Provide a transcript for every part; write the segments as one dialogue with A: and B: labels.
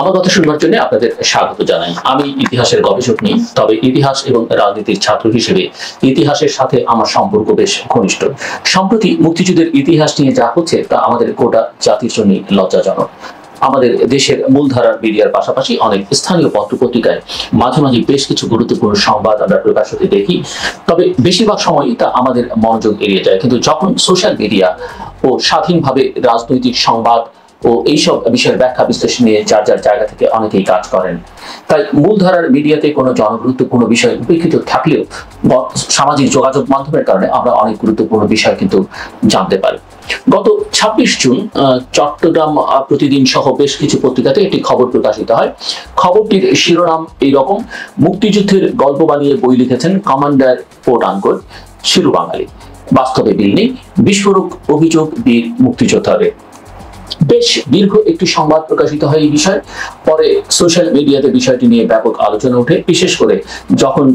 A: আমার কথা শুনবার জন্য আপনাদের স্বাগত জানাই। আমি ইতিহাসের গবেষক নই, তবে ইতিহাস এবং রাজনীতির ছাত্র হিসেবে ইতিহাসের সাথে আমার সম্পর্ক বেশ ঘনিষ্ঠ। সম্প্রতি মুক্তিযুদ্ধের ইতিহাস নিয়ে যা হচ্ছে তা আমাদের গোটা জাতির জন্য লজ্জাজনক। আমাদের দেশের মূলধারার মিডিয়ার পাশাপাশি অনেক স্থানীয় পত্রপত্রিকায় মাঝে মাঝে বেশ কিছু গুরুত্বপূর্ণ সংবাদ আমরা প্রকাশ হতে দেখি, তবে বেশিরভাগ সময়ই তা আমাদের মনোযোগ এড়িয়ে যায়। কিন্তু যখন সোশ্যাল মিডিয়া ও স্বাধীনভাবে রাজনৈতিক সংবাদ ও এইসব বিষয়ের ব্যাখ্যা বিশ্লেষণ নিয়ে যার যার জায়গা থেকে অনেকেই কাজ করেন, তাই মূলধারার মিডিয়াতে কোনো জনগুরুত্বপূর্ণ বিষয় উপেক্ষিত থাকলেও সামাজিক যোগাযোগ মাধ্যমের কারণে আমরা অনেক গুরুত্বপূর্ণ বিষয় কিন্তু জানতে পারি। গত ২৬ জুন চট্টগ্রাম প্রতিদিন সহ বেশ কিছু পত্রিকাতে একটি খবর প্রকাশিত হয়। খবরটির শিরোনাম এইরকম: মুক্তিযুদ্ধের গল্প বানিয়ে বই লিখেছেন কমান্ডার কোট আনকোট শিরু বাঙালি, বাস্তবে বিল নেই, বিস্ফোরক অভিযোগ বীর মুক্তিযোদ্ধাদের। বেশ দীর্ঘ একটি সংবাদ প্রকাশিত হয় এই বিষয়ে। পরে সোশ্যাল মিডিয়াতে বিষয়টি নিয়ে ব্যাপক আলোচনা ওঠে, বিশেষ করে যখন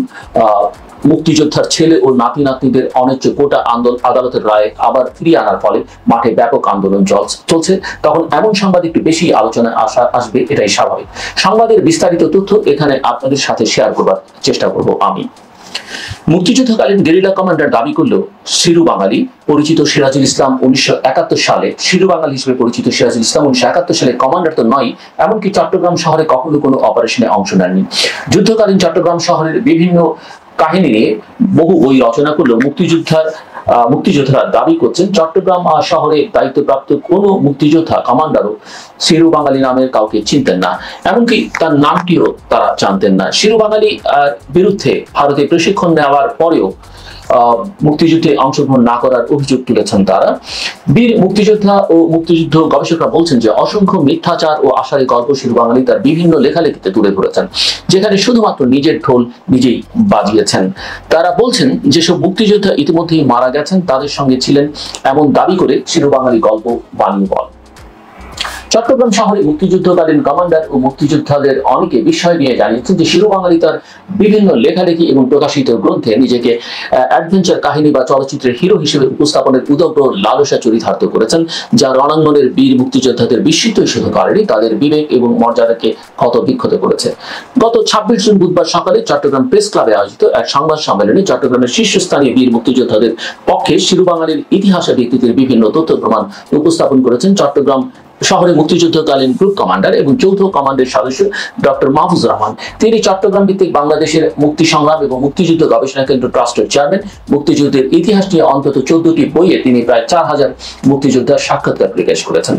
A: মুক্তিযোদ্ধার ছেলে ও নাতি নাতনিদের অন্যায্য কোটা আদালতের রায় আবার ফিরিয়ে আনার ফলে মাঠে ব্যাপক আন্দোলন চলছে। তখন এমন সংবাদ একটু বেশি আলোচনায় আসবে, এটাই স্বাভাবিক। সংবাদের বিস্তারিত তথ্য এখানে আপনাদের সাথে শেয়ার করবার চেষ্টা করব আমি। মুক্তিযুদ্ধকালীন গেরিলা কমান্ডার দাবি করলেও শিরু বাঙালি পরিচিত সিরাজুল ইসলাম ১৯৭১ সালে শিরু বাঙালি হিসেবে পরিচিত সিরাজুল ইসলাম ১৯৭১ সালে কমান্ডার তো নয়, এমনকি চট্টগ্রাম শহরে কখনো কোনো অপারেশনে অংশ নেননি। যুদ্ধকালীন চট্টগ্রাম শহরের বিভিন্ন কাহিনী নিয়ে বহু বই রচনা করলেও মুক্তিযোদ্ধারা দাবি করছেন চট্টগ্রাম শহরে দায়িত্বপ্রাপ্ত কোনো মুক্তিযোদ্ধা কমান্ডারও শিরু বাঙালি নামের কাউকে চিনতেন না, এমনকি তার নামটিও তারা জানতেন না। শিরু বাঙালি বিরুদ্ধে ভারতে প্রশিক্ষণ নেওয়ার পরেও মুক্তিযুদ্ধে অংশগ্রহণ না করার অভিযোগ তুলেছেন তারা। বীর মুক্তিযোদ্ধা ও মুক্তিযুদ্ধ গবেষকরা বলছেন যে অসংখ্য মিথ্যাচার ও আশারী গল্প শিরু বাঙালি তার বিভিন্ন লেখালেখিতে তুলে ধরেছেন, যেখানে শুধুমাত্র নিজের ঢোল নিজেই বাজিয়েছেন। তারা বলছেন যেসব মুক্তিযোদ্ধা ইতিমধ্যেই মারা গেছেন তাদের সঙ্গে ছিলেন এমন দাবি করে শিরু বাঙালি গল্প বানিয়ে বল। চট্টগ্রাম শহরে মুক্তিযুদ্ধকালীন কমান্ডার ও মুক্তিযোদ্ধাদের অনেকে বিষয় নিয়ে জানিয়েছেন যে শিরু বাঙালি তার বিভিন্ন লেখালেখি এবং প্রকাশিত গ্রন্থে নিজেকে অ্যাডভেঞ্চার কাহিনী বা চলচ্চিত্রের হিরো হিসেবে উপস্থাপনের উদগ্র লালসা চরিতার্থ করেছেন, যা রণাঙ্গনের বীর মুক্তিযোদ্ধাদের বিস্মিতই শুধু করেনি, তাদের বিবেক এবং মর্যাদাকে ক্ষত বিক্ষত করেছে। গত ২৬ জুন বুধবার সকালে চট্টগ্রাম প্রেস ক্লাবে আয়োজিত এক সংবাদ সম্মেলনে চট্টগ্রামের শীর্ষস্থানীয় বীর মুক্তিযোদ্ধাদের পক্ষে শিরু বাঙালির ইতিহাসে ভিত্তিতে বিভিন্ন তথ্য প্রমাণ উপস্থাপন করেছেন চট্টগ্রাম শহরে মুক্তিযুদ্ধকালীন গ্রুপ কমান্ডার এবং যৌথ কমান্ডের সদস্য ডক্টর মাহফুজুর রহমান। তিনি চট্টগ্রাম ভিত্তিক বাংলাদেশের মুক্তি সংগ্রাম এবং মুক্তিযুদ্ধ গবেষণা কেন্দ্র ট্রাস্টের চেয়ারম্যান। মুক্তিযুদ্ধের ইতিহাস নিয়ে অন্তত ১৪টি বইয়ে তিনি প্রায় ৪,০০০ মুক্তিযোদ্ধার সাক্ষাৎকার প্রকাশ করেছেন।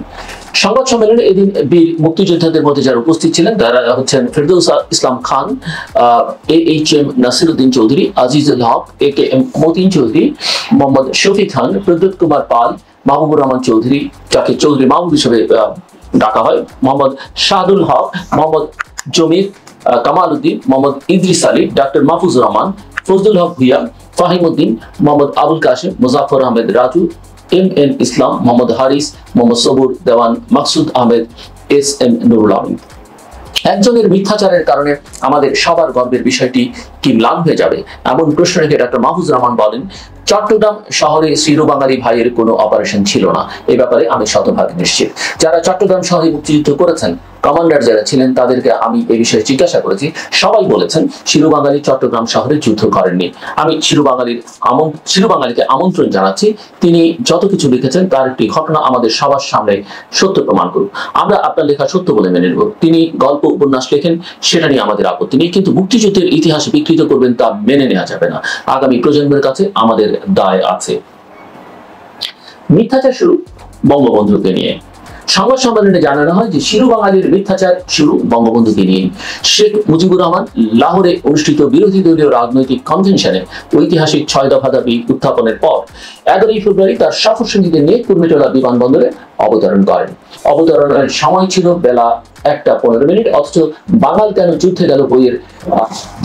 A: সংবাদ সম্মেলনে এদিন বীর মুক্তিযোদ্ধাদের মধ্যে যারা উপস্থিত ছিলেন তারা হচ্ছেন ফেরদৌস ইসলাম খান, AHM নাসিরউদ্দিন চৌধুরী, আজিজুল হক, AKM মতিন চৌধুরী, মোহাম্মদ শফি খান, প্রদ্যোৎ কুমার পাল, মাহবুবুর রহমান চৌধুরী, যাকে চৌধুরী মাহবুব হিসেবে ডাকা হয়, মোহাম্মদ শাহাদুল হক, মোহাম্মদ জমির, কামাল উদ্দিন, মোহাম্মদ ইদ্রিস আলী, ডক্টর মাহফুজুর রহমান, ফজলুল হক ভুইয়া, ফাহিমউদ্দিন, মোহাম্মদ আবুল কাশেম, মুজাফর আহমেদ রাজু, MN ইসলাম, মোহাম্মদ হারিস, মোহাম্মদ সবুর দেওয়ান, মাকসুদ আহমেদ, SM নুরুল আমিন। একজনের মিথ্যাচারের কারণে আমাদের সবার গর্বের বিষয়টি কি ম্লান হয়ে যাবে? এমন প্রশ্ন রেখে ডক্টর মাহফুজুর রহমান বলেন, চট্টগ্রাম শহরে শিরু বাঙালি ভাইয়ের কোনো অপারেশন ছিল না, এ ব্যাপারে আমি শতভাগ নিশ্চিত। যারা চট্টগ্রাম শহরে মুক্তিযুদ্ধ করেছেন, কমান্ডার যারা ছিলেন তাদেরকে আমি এই বিষয়ে জিজ্ঞাসা করেছি, সবাই বলেছেন শিরু বাঙালি চট্টগ্রাম শহরে যুদ্ধ করেননি। আমি শিরু বাঙালিকে আমন্ত্রণ জানাচ্ছি, তিনি যত কিছু লিখেছেন তার একটি ঘটনা আমাদের সবার সামনে সত্য প্রমাণ করুন। আমরা আপনার লেখা সত্য বলে মেনে নেব। তিনি গল্প উপন্যাস লেখেন, সেটা নিয়ে আমাদের আপত্তি নেই, কিন্তু মুক্তিযুদ্ধের ইতিহাস বিকৃত করবেন তা মেনে নেওয়া যাবে না। আগামী প্রজন্মের কাছে আমাদের দায় আছে। মিথ্যাচার শুরু বঙ্গবন্ধুকে নিয়ে। সংবাদ সম্মেলনে জানানো হয় যে শিরু বাঙালির মিথ্যাচার শুরু বঙ্গবন্ধুকে নিয়ে। শেখ মুজিবুর রহমান লাহোরে অনুষ্ঠিত বিরোধী দলীয় রাজনৈতিক কনভেনশনে ঐতিহাসিক ৬ দফা দাবি উত্থাপনের পর ১১ই ফেব্রুয়ারি তার সফর সঙ্গীদের নিয়ে কুর্মিটোলা বিমানবন্দরে অবতরণ করেন। অবতরণের সময় ছিল বেলা ১টা ১৫, অথচ বাঙাল কেন যুদ্ধে গেল বইয়ের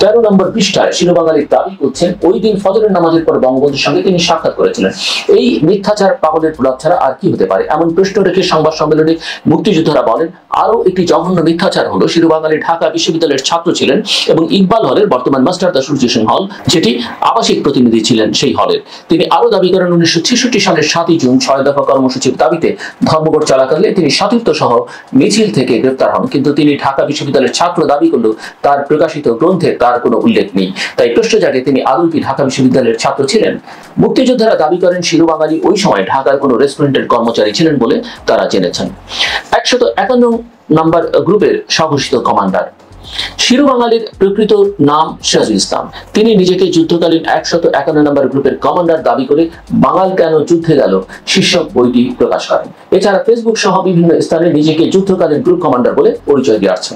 A: ১৩ নম্বর পৃষ্ঠায় শিরু বাঙালি দাবি করছেন ওই দিন ফজরের নামাজের পর বঙ্গবন্ধুর সঙ্গে তিনি সাক্ষাৎ করেছিলেন। এই মিথ্যাচার পাগলের প্রলাপ ছাড়া আর কি হতে পারে? এমন প্রশ্ন রেখে সংবাদ সম্মেলনে মুক্তিযোদ্ধারা বলেন, আরো একটি জঘন্য মিথ্যাচার হলো শিরু বাঙালি ঢাকা বিশ্ববিদ্যালয়ের ছাত্র ছিলেন এবং ইকবাল হলের, বর্তমান মাস্টার অ্যাসোসিয়েশন হল, যেটি আবাসিক প্রতিনিধি ছিলেন সেই হলের। তিনি আরো দাবি করেন ১৯৬৬ সালের ৭ই জুন ৬ দফা কর্মসূচির দাবিতে ধর্মঘট চলাকালে তিনি সতীর্থ সহ মিছিল থেকে গ্রেপ্তার হন, কিন্তু তিনি ঢাকা বিশ্ববিদ্যালয়ের ছাত্র দাবি করলেও তার প্রকাশিত গ্রন্থে তার কোনো উল্লেখ নেই। তাই প্রশ্ন জাগে তিনি আদৌ কি ঢাকা বিশ্ববিদ্যালয়ের ছাত্র ছিলেন? মুক্তিযোদ্ধারা দাবি করেন শিরু বাঙালি ওই সময় ঢাকার কোনো রেস্টুরেন্টের কর্মচারী ছিলেন বলে তারা জেনেছেন। 151 নম্বর গ্রুপের স্বঘোষিত কমান্ডার শিরু বাঙালির প্রকৃত নাম সিরাজুল ইসলাম। তিনি নিজেকে যুদ্ধকালীন 151 নম্বর গ্রুপের কমান্ডার দাবি করে বাঙাল কেন যুদ্ধে গেল শীর্ষক বইটি প্রকাশ করেন। এছাড়া ফেসবুক সহ বিভিন্ন স্থানে নিজেকে যুদ্ধকালীন গ্রুপ কমান্ডার বলে পরিচয় দিয়ে আসছেন।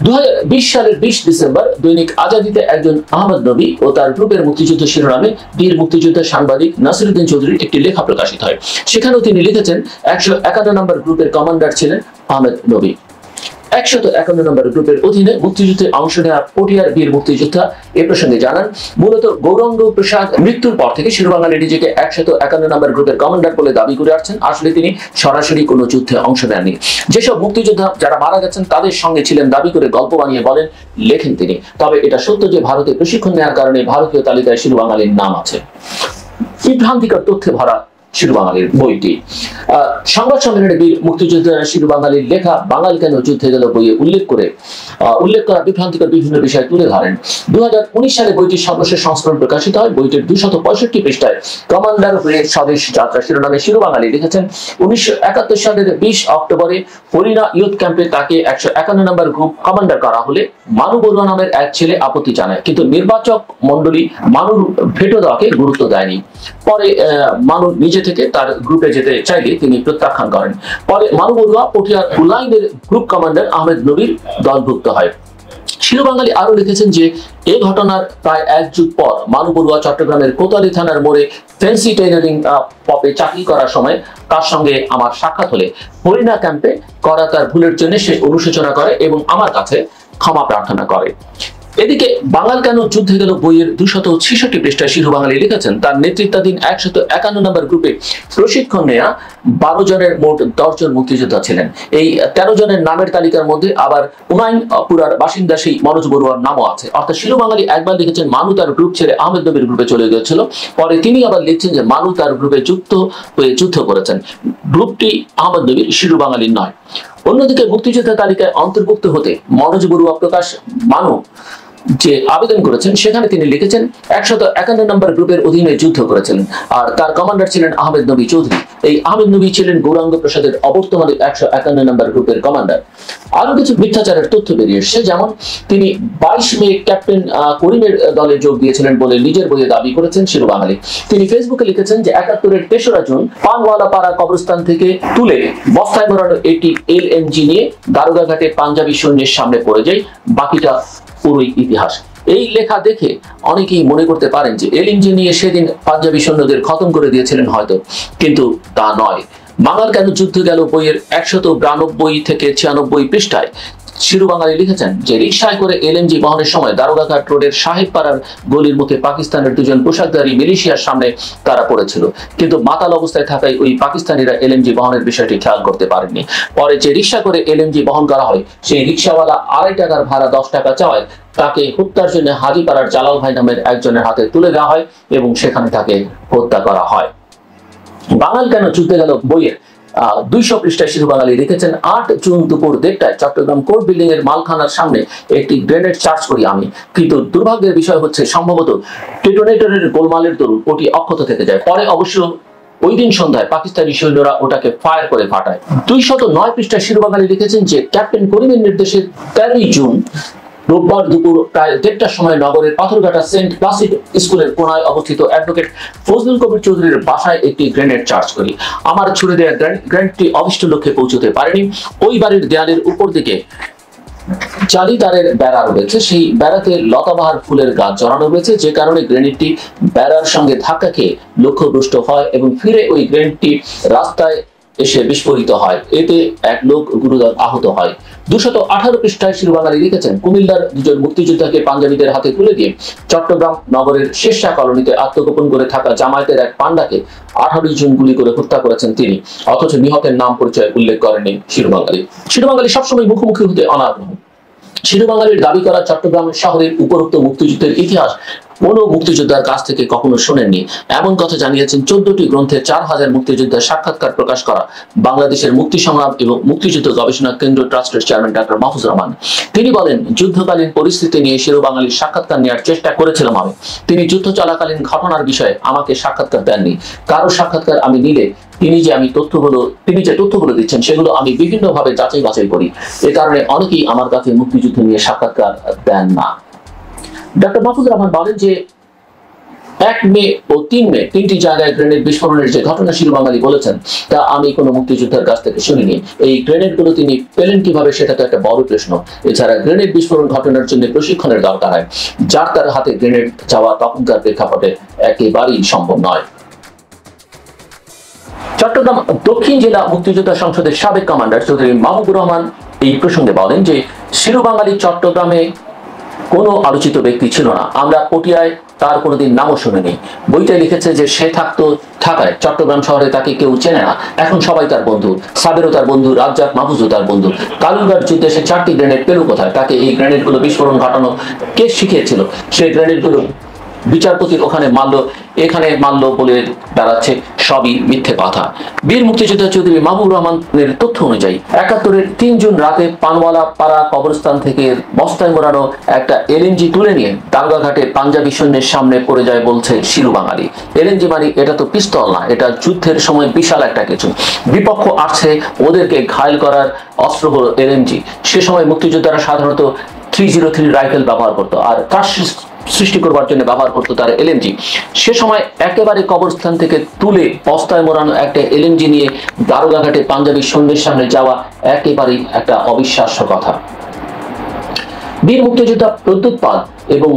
A: 2020 সালের 20 ডিসেম্বর দৈনিক আজাদিতে একজন আহমদ নবী ও তার গ্রুপের মুক্তিযুদ্ধ শিরোনামে বীর মুক্তিযোদ্ধা সাংবাদিক নাসিরউদ্দিন চৌধুরীর একটি লেখা প্রকাশিত হয়। সেখানেও তিনি লিখেছেন 151 নম্বর গ্রুপের কমান্ডার ছিলেন আহমদ নবী। 151 নম্বর গ্রুপের অধীনে মুক্তিযুদ্ধে অংশ নেওয়া পটিয়ার বীর মুক্তিযোদ্ধা এ প্রসঙ্গে জানান, মূলত গৌরাঙ্গ প্রসাদ মৃত্যুর পর থেকে শিরু বাঙালি নিজেকে 151 নম্বর গ্রুপের কমান্ডার বলে দাবি করে আসছেন। আসলে তিনি সরাসরি কোনো যুদ্ধে অংশ নেননি। যেসব মুক্তিযোদ্ধা যারা মারা গেছেন তাদের সঙ্গে ছিলেন দাবি করে গল্প বানিয়ে বলেন, লেখেন তিনি। তবে এটা সত্য যে ভারতে প্রশিক্ষণ নেওয়ার কারণে ভারতীয় তালিকায় শিরু বাঙালির নাম আছে। বিভ্রান্তিকর তথ্যে ভরা শিরু বাঙালির বইটি। সংবাদ সম্মেলনে বীর মুক্তিযোদ্ধা শিরু বাঙালির লেখা বাঙাল কেন যুদ্ধে গেল বইয়ে উল্লেখ করা বিভ্রান্তিকর বিভিন্ন বিষয় তুলে ধরেন। 2019 সালে বইটির সর্বশেষ সংস্করণ প্রকাশিত হয়। বইটির 265 পৃষ্ঠায় কমান্ডার হয়ে স্বদেশ যাত্রা শিরোনামে শিরু বাঙালি লিখেছেন, 1971 সালের 20 অক্টোবরে হরিণা ইউথ ক্যাম্পে তাকে 151 নম্বর গ্রুপ কমান্ডার করা হলে মানু বড়ুয়া নামের এক ছেলে আপত্তি জানায়, কিন্তু নির্বাচক মন্ডলী মানুর ভেটো দেওয়াকে গুরুত্ব দেয়নি। পরে মানু নিজে থেকে তার গ্রুপে যেতে চাইলে তিনি প্রত্যাখ্যান করেন। পরে মানু বড়ুয়া পটিয়ার উলাইনের গ্রুপ কমান্ডার আহমেদ নবীর দলভুক্ত হয়। শিরু বাঙালি আরো লিখেছেন যে এই ঘটনার প্রায় 1 যুগ পর মানু বড়ুয়া চট্টগ্রামের কোতোয়ালি থানার মোড়ে ফ্যান্সি টেইলরিং পপে চাকরি করার সময় তার সঙ্গে আমার সাক্ষাৎ হলে হরিণা ক্যাম্পে করা তার ভুলের জন্য সে অনুশোচনা করে এবং আমার কাছে ক্ষমা প্রার্থনা করে। এদিকে বাঙাল কেন যুদ্ধে গেল বইয়ের 266 পৃষ্ঠায় শিরু বাঙালি লিখেছেন, তার নেতৃত্বাধীন 151 নম্বর গ্রুপে প্রশিক্ষণ নেয়া 12 জনের মোট 10 জন মুক্তিযোদ্ধা ছিলেন। এই 13 জনের নামের তালিকার মধ্যে আবার পুরার বাসিন্দা সেই মনোজ বড়ুয়ার নামও আছে। অর্থাৎ শিরু বাঙালি একবার লিখেছেন মানু তার গ্রুপ ছেড়ে আহমেদ নবীর গ্রুপে চলে গিয়েছিল। পরে তিনি আবার লিখছেন যে মানু তার গ্রুপে যুক্ত হয়ে যুদ্ধ করেছেন। গ্রুপটি আহমেদ নবীর, শিরু বাঙালির নয়। অন্যদিকে মুক্তিযোদ্ধা তালিকায় অন্তর্ভুক্ত হতে মনোজ বড়ুয়া প্রকাশ মানু যে আবেদন করেছেন সেখানে তিনি লিখেছেন 151 নম্বর গ্রুপের অধীনে যুদ্ধ করেছিলেন আর তার কমান্ডার ছিলেন আহমেদ নবী চৌধুরী। এই আহমেদ নবী ছিলেন গৌরাঙ্গ প্রসাদের অবর্তমানে 151 নম্বর গ্রুপের কমান্ডার। আরো কিছু মিথ্যাচারের তথ্য বেরিয়ে এসেছে, যেমন তিনি 22 মে ক্যাপ্টেন করিমের দলে যোগ দিয়েছিলেন বলে নিজের বইয়ে দাবি করেছেন শিরু বাঙালি। তিনি ফেসবুকে লিখেছেন যে 71-এর 3রা জুন পানওয়ালা পাড়া কবরস্থান থেকে তুলে বস্তায় ভরানো একটি LMG নিয়ে দারোগাঘাটে পাঞ্জাবি সৈন্যের সামনে পড়ে যায়। বাকিটা পুরোই ইতিহাস। এই লেখা দেখে অনেকেই মনে করতে পারেন যে LMG নিয়ে সেদিন পাঞ্জাবি সৈন্যদের খতম করে দিয়েছিলেন হয়তো, কিন্তু তা নয়। বাঙাল কেন যুদ্ধে গেল বইয়ের 192 থেকে 96 পৃষ্ঠায় শিরু বাঙালি লিখেছেন যে রিকশায় করে LMG বহনের সময় দারোগাঘাট রোডের সাহেবপাড়ার গলির মুখে পাকিস্তানের 2 জন পোশাকধারী মিলিশিয়ার সামনে তারা পড়েছিল, কিন্তু মাতাল অবস্থায় থাকায় ওই পাকিস্তানিরা LMG বহনের বিষয়টি খেয়াল করতে পারেননি। পরে যে রিকশা করে LMG বহন করা হয় সেই রিকশাওয়ালা 2.5 টাকার ভাড়া 10 টাকা চাওয়ায় তাকে হত্যার জন্য হাজিপাড়ার জালাল ভাই নামের একজনের হাতে তুলে দেওয়া হয় এবং সেখানে তাকে হত্যা করা হয়। বাঙাল কেন যুদ্ধে গেল বইয়ের 200 পৃষ্ঠায় শিরু বাঙালি লিখেছেন, 8 জুন দুপুর 1টায় চট্টগ্রাম কোর্ট বিল্ডিং এর মালখানার সামনে একটি গ্রেনেড চার্জ করি আমি, কিন্তু দুর্ভাগ্যের বিষয় হচ্ছে সম্ভবত ডেটোনেটরের গোলমালের দরুন ওটি অক্ষত থেকে যায়। পরে অবশ্য ওই দিন সন্ধ্যায় পাকিস্তানি সৈন্যরা ওটাকে ফায়ার করে ফাটায়। 209 পৃষ্ঠায় শিরু বাঙালি লিখেছেন যে ক্যাপ্টেন করিমের নির্দেশে 13 জুন রোববার দুপুর প্রায় 1টার সময় নগরের পাথরঘাটা সেন্ট প্লাসিড স্কুলের কোনায় অবস্থিত অ্যাডভোকেট ফজলুল কবির চৌধুরীর বাসায় একটি গ্রেনেড চার্জ করি। আমার ছুড়ে দেওয়া গ্রেনেডটি অভিষ্ট লক্ষ্যে পৌঁছতে পারেনি। ওই বাড়ির দেয়ালের উপর দিকে জালিদারের বেড়া রয়েছে, সেই বেড়াতে লতাবাহার ফুলের গাছ জড়ানো রয়েছে, যে কারণে গ্রেনেডটি বেড়ার সঙ্গে ধাক্কা খেয়ে লক্ষ্যভ্রষ্ট হয় এবং ফিরে ওই গ্রেনেডটি রাস্তায় এসে বিস্ফোরিত হয়। এতে এক লোক গুরুতর আহত হয়। 218 পৃষ্ঠায় শিরু বাঙালি লিখেছেন, কুমিল্লার 2 জন মুক্তিযোদ্ধাকে পাঞ্জাবিদের হাতে তুলে দিয়ে চট্টগ্রাম নগরের শেরশাহ কলোনিতে আত্মগোপন করে থাকা জামায়াতের এক পান্ডাকে 18 জুন গুলি করে হত্যা করেছেন তিনি, অথচ নিহতের নাম পরিচয় উল্লেখ করেননি শিরু বাঙালি। শিরু বাঙালি সবসময় মুখোমুখি হতে অনাগ্রহ। শিরোবাঙালির দাবি করা চট্টগ্রাম শহরের উপরোক্ত মুক্তিযুদ্ধের ইতিহাস কোন মুক্তিযোদ্ধার কাছ থেকে কখনো শোনেননি এমন কথা জানিয়েছেন 14টি গ্রন্থে 4000 মুক্তিযোদ্ধার সাক্ষাৎকার প্রকাশ করা বাংলাদেশের মুক্তি সংগ্রাম এবং মুক্তিযুদ্ধ গবেষণা কেন্দ্র ট্রাস্টের চেয়ারম্যান ডক্টর মাহফুজ রহমান। তিনি বলেন, যুদ্ধকালীন পরিস্থিতি নিয়ে শিরোবাঙালির সাক্ষাৎকার নেওয়ার চেষ্টা করেছিলাম আমি। তিনি যুদ্ধ চলাকালীন ঘটনার বিষয়ে আমাকে সাক্ষাৎকার দেননি। কারো সাক্ষাৎকার আমি নিলে তিনি যে তথ্যগুলো দিচ্ছেন সেগুলো আমি বিভিন্নভাবে যাচাই বাছাই করি। এ কারণে অনেকেই আমার কাছে মুক্তিযুদ্ধ নিয়ে সাক্ষাৎকার দেন না। ডক্টর মাহফুজ রহমান বলেন যে 1 মে ও 3 মে তিনটি জায়গায় গ্রেনেড বিস্ফোরণের যে ঘটনা শিরোবাঙালি বলেছেন তা আমি কোনো মুক্তিযোদ্ধার কাছ থেকে শুনিনি। এই গ্রেনেডগুলো তিনি পেলেন কিভাবে সেটা তো একটা বড় প্রশ্ন। এছাড়া গ্রেনেড বিস্ফোরণ ঘটনার জন্য প্রশিক্ষণের দরকার হয়, যার তার হাতে গ্রেনেড যাওয়া তখনকার প্রেক্ষাপটে একেবারেই সম্ভব নয়। চট্টগ্রাম দক্ষিণ জেলা মুক্তিযোদ্ধা সংসদের সাবেক কমান্ডার চৌধুরী মাহবুবুর রহমান এই প্রসঙ্গে বলেন যে শিরোবাঙালি চট্টগ্রামে কোনো আলোচিত ব্যক্তি ছিল না। আমরা পটিয়ায় তার কোনোদিন নামও শুনিনি। বইটা লিখেছে যে সে থাকায় চট্টগ্রাম শহরে তাকে কেউ চেনে না। এখন সবাই তার বন্ধু। সাবেরও তার বন্ধু, রাজ্জাক মাহফুজও তার বন্ধু। কালুরঘাট যুদ্ধে সে 4টি গ্রেনেড পেল কোথায়? তাকে এই গ্রেনেডগুলো বিস্ফোরণ ঘটানো কে শিখিয়েছিল? সেই গ্রেনেডগুলো বিচারপতির ওখানে মারলো, এখানে মারলো বলে দাঁড়াচ্ছে সবই মিথ্যে কথা। বীর মুক্তিযোদ্ধা চৌধুরী মাহবুবুর রহমানের তথ্য অনুযায়ী 71-এর 3 জুন রাতে পানওয়ালা পাড়া কবরস্থান থেকে বস্তায় মোড়ানো একটা এলএনজি তুলে নিয়ে দাঙ্গাঘাটে পাঞ্জাবি সৈন্যের সামনে পড়ে যায় বলছে শিরোবাঙালি। এলএনজি মানে এটা তো পিস্তল না, এটা যুদ্ধের সময় বিশাল একটা কিছু। বিপক্ষ আসছে, ওদেরকে ঘায়েল করার অস্ত্র হলো এলএনজি। সে সময় মুক্তিযোদ্ধারা সাধারণত 303 রাইফেল ব্যবহার করতো, আর ত্রাস সৃষ্টি করবার জন্য ব্যবহার করতো তারা এলএনজি। সে সময় একেবারে কবরস্থান থেকে তুলে বস্তায় মোড়ানো একটা এলএনজি নিয়ে দারোগাঘাটে পাঞ্জাবি সৈন্যের সামনে যাওয়া একেবারেই একটা অবিশ্বাস্য কথা। বীর মুক্তিযোদ্ধা প্রদ্যুৎ পাল এবং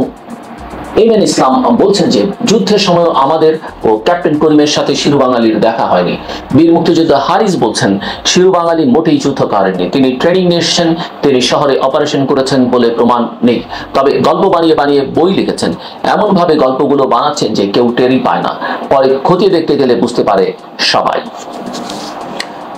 A: এমএন ইসলাম বলছেন যে যুদ্ধের সময় আমাদের ও ক্যাপ্টেন করিমের সাথে শিরোবাঙালির দেখা হয়নি। বীর মুক্তিযোদ্ধা হারিস বলছেন শিরোবাঙালি মোটেই যুদ্ধ করেননি, তিনি ট্রেনিং নিয়েছেন, তিনি শহরে অপারেশন করেছেন বলে প্রমাণ নেই। তবে গল্প বানিয়ে বানিয়ে বই লিখেছেন, এমন ভাবে গল্পগুলো বানাচ্ছেন যে কেউ টেরই পায় না, পরে খতিয়ে দেখতে গেলে বুঝতে পারে সবাই।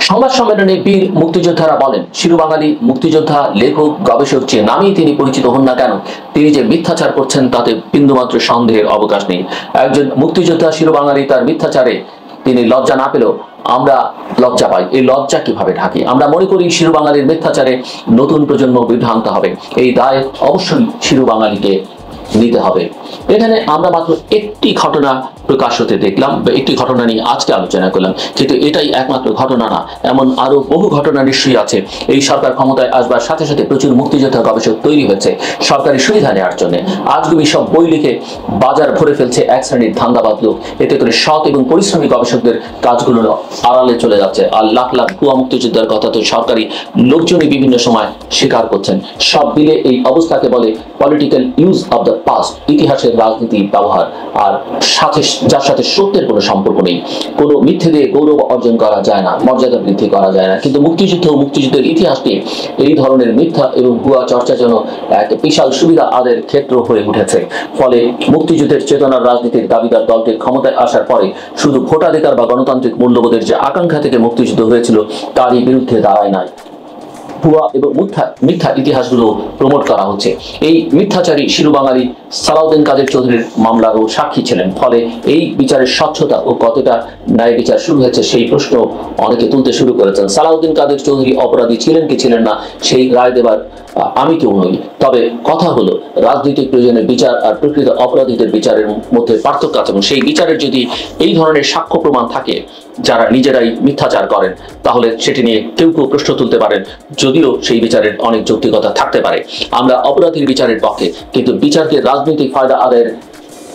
A: সংবাদ সম্মেলনে বীর মুক্তিযোদ্ধারা বলেন, শিরোবাঙালি মুক্তিযোদ্ধা, লেখক, গবেষক যে নামেই তিনি পরিচিত হন না কেন, তিনি যে মিথ্যাচার করছেন তাতে বিন্দুমাত্র সন্দেহের অবকাশ নেই। একজন মুক্তিযোদ্ধা শিরোবাঙালি তার মিথ্যাচারে তিনি লজ্জা না পেলেও আমরা লজ্জা পাই। এই লজ্জা কিভাবে ঢাকি? আমরা মনে করি শিরোবাঙালির মিথ্যাচারে নতুন প্রজন্ম বিভ্রান্ত হবে। এই দায় অবশ্যই শিরোবাঙালিকে নিতে হবে। এখানে আমরা মাত্র একটি ঘটনা প্রকাশ হতে দেখলাম, বা একটি ঘটনা নিয়ে আজকে আলোচনা করলাম, কিন্তু এটাই একমাত্র ঘটনা না, এমন আরো বহু ঘটনা নিশ্চয়ই আছে। এই সরকার ক্ষমতায় আসবার সাথে সাথে প্রচুর মুক্তিযোদ্ধা গবেষক তৈরি হয়েছে সরকারি সুবিধা নেওয়ার জন্য। আজগুবি সব বই লিখে বাজার ভরে ফেলছে এক শ্রেণীর ধান্দাবাদ লোক। এতে করে সৎ এবং পরিশ্রমী গবেষকদের কাজগুলো আড়ালে চলে যাচ্ছে। আর লাখ লাখ ভুয়া মুক্তিযোদ্ধার কথা তো সরকারি লোকজনই বিভিন্ন সময় স্বীকার করছেন। সব মিলে এই অবস্থাকে বলে political use of the past, ইতিহাসের রাজনীতি ব্যবহার, আর যার সাথে সত্যের কোনো সম্পর্ক নেই। কোনো মিথ্যে দিয়ে গৌরব অর্জন করা যায় না, মর্যাদা বৃদ্ধি করা যায় না। কিন্তু মুক্তিযুদ্ধ ও মুক্তিযুদ্ধের ইতিহাস নিয়ে এই ধরনের মিথ্যা এবং ভুয়া চর্চা যেন এক বিশাল সুবিধা আদায়ের ক্ষেত্র হয়ে উঠেছে। ফলে মুক্তিযুদ্ধের চেতনার রাজনীতির দাবিদার দলটির ক্ষমতায় আসার পরে শুধু ভোটাধিকার বা গণতান্ত্রিক মূল্যবোধের যে আকাঙ্ক্ষা থেকে মুক্তিযুদ্ধ হয়েছিল তারই বিরুদ্ধে দাঁড়ায় নাই। ভুয়া এবং মিথ্যা ইতিহাসগুলো প্রমোট করা হচ্ছে। এই মিথ্যাচারী শিরোবাঙালি সালাউদ্দিন কাদের চৌধুরীর মামলারও সাক্ষী ছিলেন। ফলে এই বিচারের স্বচ্ছতা ও কতটা ন্যায় বিচার শুরু হয়েছে সেই প্রশ্ন অনেকে তুলতে শুরু করেছেন। সালাউদ্দিন কাদের চৌধুরী অপরাধী ছিলেন কি ছিলেন না সেই রায় দেবার আমি কেউ নই। তবে কথা হলো, রাজনৈতিক প্রয়োজনে বিচার আর প্রকৃত অপরাধীদের বিচারের মধ্যে পার্থক্য আছে, এবং সেই বিচারের যদি এই ধরনের সাক্ষ্য প্রমাণ থাকে যারা নিজেরাই মিথ্যাচার করেন, তাহলে সেটি নিয়ে কেউ কেউ প্রশ্ন তুলতে পারেন, যদিও সেই বিচারের অনেক যৌক্তিকতা থাকতে পারে। আমরা অপরাধীর বিচারের পক্ষে, কিন্তু বিচারকে রাজনৈতিক ফায়দা আদায়ের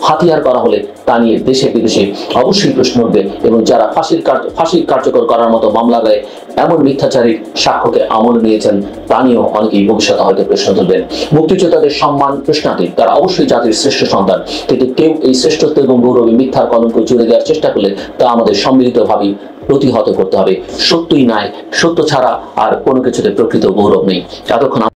A: হাতিয়ার করা হলে তা নিয়ে দেশে বিদেশে অবশ্যই প্রশ্ন উঠবে, এবং যারা ফাঁসি কার্যকর করার মতো মামলা দেয় এমন মিথ্যাচারীর সাক্ষ্যকে আমলে নিয়েছেন তা নিয়েও অনেকেই ভবিষ্যতে হয়তো প্রশ্ন তুলবেন। মুক্তিযোদ্ধাদের সম্মান প্রশ্নাতীত, তারা অবশ্যই জাতির শ্রেষ্ঠ সন্তান, কিন্তু কেউ এই শ্রেষ্ঠত্ব এবং গৌরবে মিথ্যার কলঙ্ক জুড়ে দেওয়ার চেষ্টা করলে তা আমাদের সম্মিলিতভাবে প্রতিহত করতে হবে। সত্যই ন্যায়, সত্য ছাড়া আর কোনো কিছুতে প্রকৃত গৌরব নেই। এতক্ষণ